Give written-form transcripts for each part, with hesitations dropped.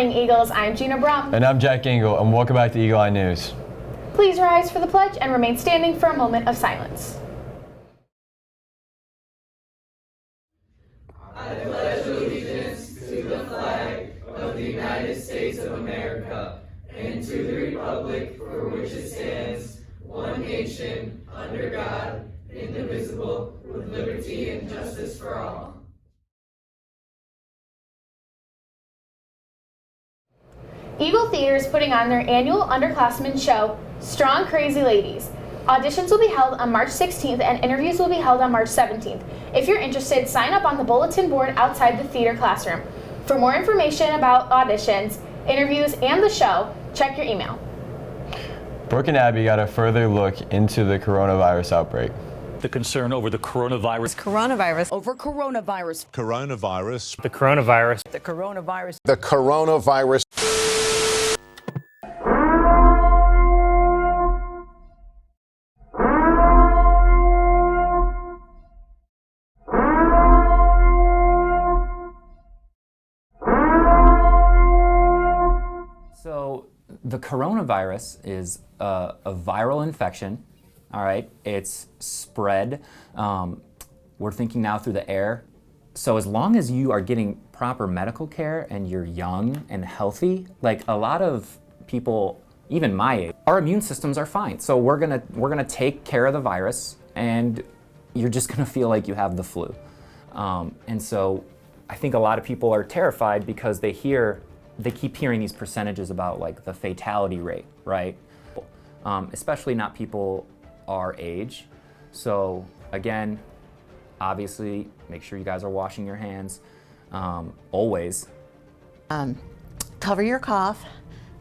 morning, Eagles. I'm Gina Brum. And I'm Jack Engel, and welcome back to Eagle Eye News. Please rise for the pledge and remain standing for a moment of silence. I pledge allegiance to the flag of the United States of America and to the republic for which it stands, one nation, under God, indivisible, with liberty and justice for all. Eagle Theater is putting on their annual underclassmen show, Strong Crazy Ladies. Auditions will be held on March 16th and interviews will be held on March 17th. If you're interested, sign up on the bulletin board outside the theater classroom. For more information about auditions, interviews, and the show, check your email. Brooke and Abby got a further look into the coronavirus outbreak. The concern over the coronavirus. Coronavirus. Over coronavirus. Coronavirus. The coronavirus. The coronavirus. The coronavirus. So the coronavirus is a viral infection, all right? It's spread, we're thinking now through the air. So as long as you are getting proper medical care and you're young and healthy, like a lot of people, even my age, our immune systems are fine. So we're gonna take care of the virus and you're just gonna feel like you have the flu. And so I think a lot of people are terrified because they keep hearing these percentages about like the fatality rate, right? Especially not people our age. So again, obviously, make sure you guys are washing your hands always. Cover your cough,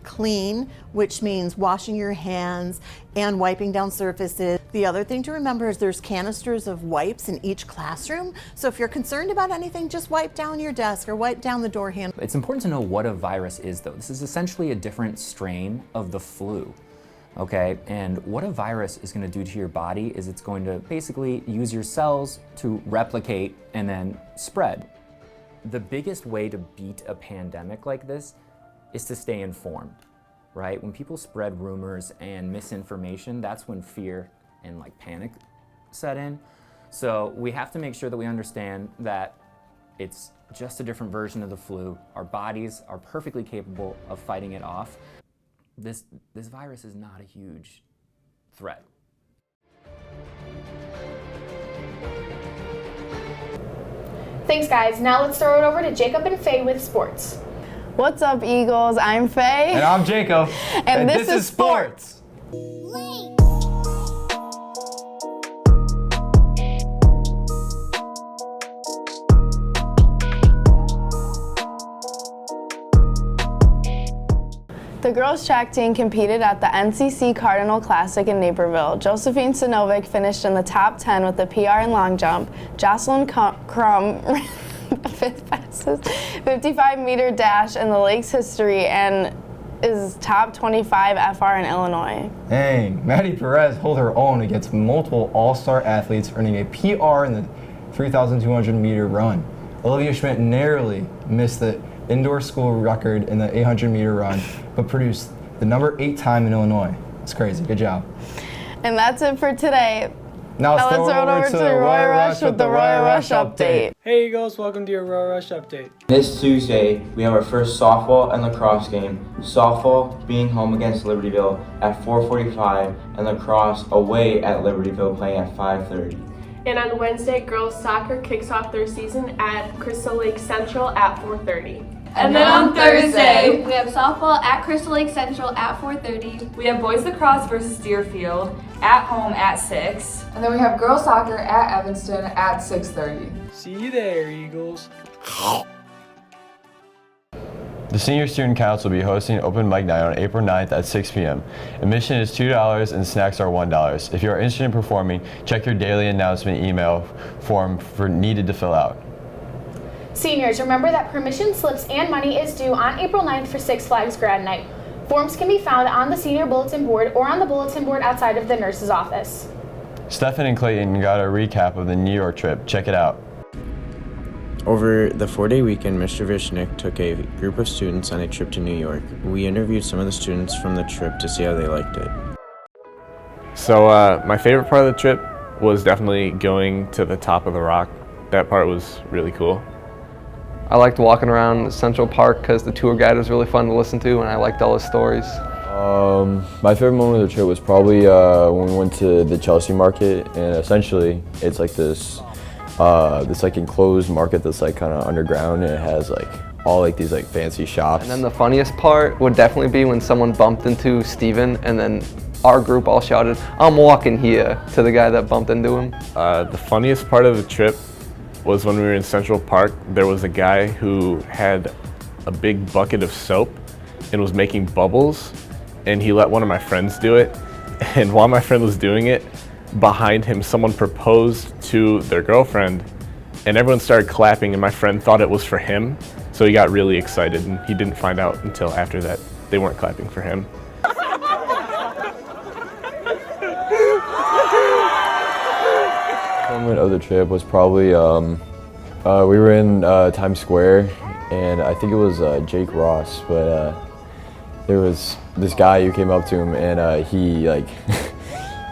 clean, which means washing your hands and wiping down surfaces. The other thing to remember is there's canisters of wipes in each classroom. So if you're concerned about anything, just wipe down your desk or wipe down the door handle. It's important to know what a virus is though. This is essentially a different strain of the flu. Okay, and what a virus is going to do to your body is it's going to basically use your cells to replicate and then spread. The biggest way to beat a pandemic like this is to stay informed, right? When people spread rumors and misinformation, that's when fear and like panic set in. So we have to make sure that we understand that it's just a different version of the flu. Our bodies are perfectly capable of fighting it off. This virus is not a huge threat. Thanks, guys. Now let's throw it over to Jacob and Faye with sports. What's up, Eagles? I'm Faye. And I'm Jacob. And this is sports. The girls' track team competed at the NCC Cardinal Classic in Naperville. Josephine Sinovic finished in the top 10 with the PR in long jump. Jocelyn Crum fifth fastest 55-meter dash in the Lakes history and is top 25 FR in Illinois. Dang, Maddie Perez held her own against multiple all-star athletes, earning a PR in the 3,200-meter run. Olivia Schmidt narrowly missed the indoor school record in the 800-meter run, but produced the number 8 time in Illinois. It's crazy. Good job. And that's it for today. Now let's throw it over to the Roy Rush with the Roy Rush update. Hey Eagles, welcome to your Roy Rush update. This Tuesday, we have our first softball and lacrosse game. Softball being home against Libertyville at 4:45 and lacrosse away at Libertyville playing at 5:30. And on Wednesday, girls soccer kicks off their season at Crystal Lake Central at 4:30. And then on Thursday, we have softball at Crystal Lake Central at 4:30. We have boys lacrosse versus Deerfield at home at 6. And then we have girls soccer at Evanston at 6:30. See you there, Eagles. The Senior Student Council will be hosting an open mic night on April 9th at 6 p.m. Admission is $2 and snacks are $1. If you are interested in performing, check your daily announcement email form for needed to fill out. Seniors, remember that permission slips and money is due on April 9th for Six Flags Grad Night. Forms can be found on the senior bulletin board or on the bulletin board outside of the nurse's office. Stefan and Clayton got a recap of the New York trip. Check it out. Over the 4-day weekend, Mr. Vishnik took a group of students on a trip to New York. We interviewed some of the students from the trip to see how they liked it. So my favorite part of the trip was definitely going to the top of the rock. That part was really cool. I liked walking around Central Park because the tour guide was really fun to listen to, and I liked all his stories. My favorite moment of the trip was probably when we went to the Chelsea market, and essentially it's like this like enclosed market that's like kind of underground, and it has like all like these like fancy shops. And then the funniest part would definitely be when someone bumped into Steven, and then our group all shouted, "I'm walking here," to the guy that bumped into him. The funniest part of the trip was when we were in Central Park. There was a guy who had a big bucket of soap and was making bubbles, and he let one of my friends do it. And while my friend was doing it, behind him someone proposed to their girlfriend, and everyone started clapping, and my friend thought it was for him, so he got really excited, and he didn't find out until after that they weren't clapping for him. Moment of the trip was probably we were in Times Square, and I think it was Jake Ross, but there was this guy who came up to him, and he like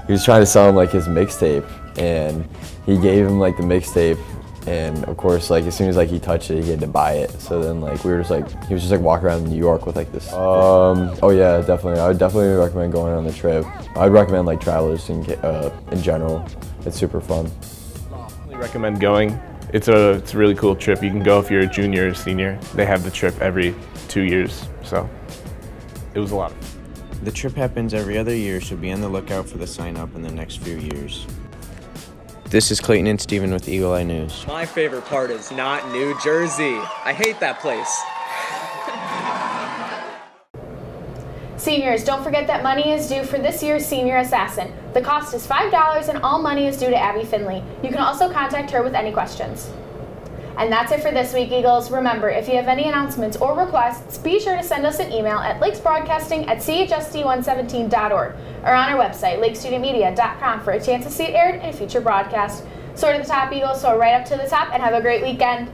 he was trying to sell him like his mixtape, and he gave him like the mixtape, and of course like as soon as like he touched it, he had to buy it. So then like we were just like, he was just like walking around New York with like this. Oh yeah, definitely. I would definitely recommend going on the trip. I'd recommend like travelers in general. It's super fun. I recommend going. It's a really cool trip. You can go if you're a junior or senior. They have the trip every 2 years, so it was a lot of fun. The trip happens every other year, so be on the lookout for the sign up in the next few years. This is Clayton and Steven with Eagle Eye News. My favorite part is not New Jersey. I hate that place. Seniors, don't forget that money is due for this year's Senior Assassin. The cost is $5 and all money is due to Abby Finley. You can also contact her with any questions. And that's it for this week, Eagles. Remember, if you have any announcements or requests, be sure to send us an email at lakesbroadcasting@chsd117.org or on our website, lakestudentmedia.com, for a chance to see it aired in a future broadcast. So to the top, Eagles, so right up to the top, and have a great weekend.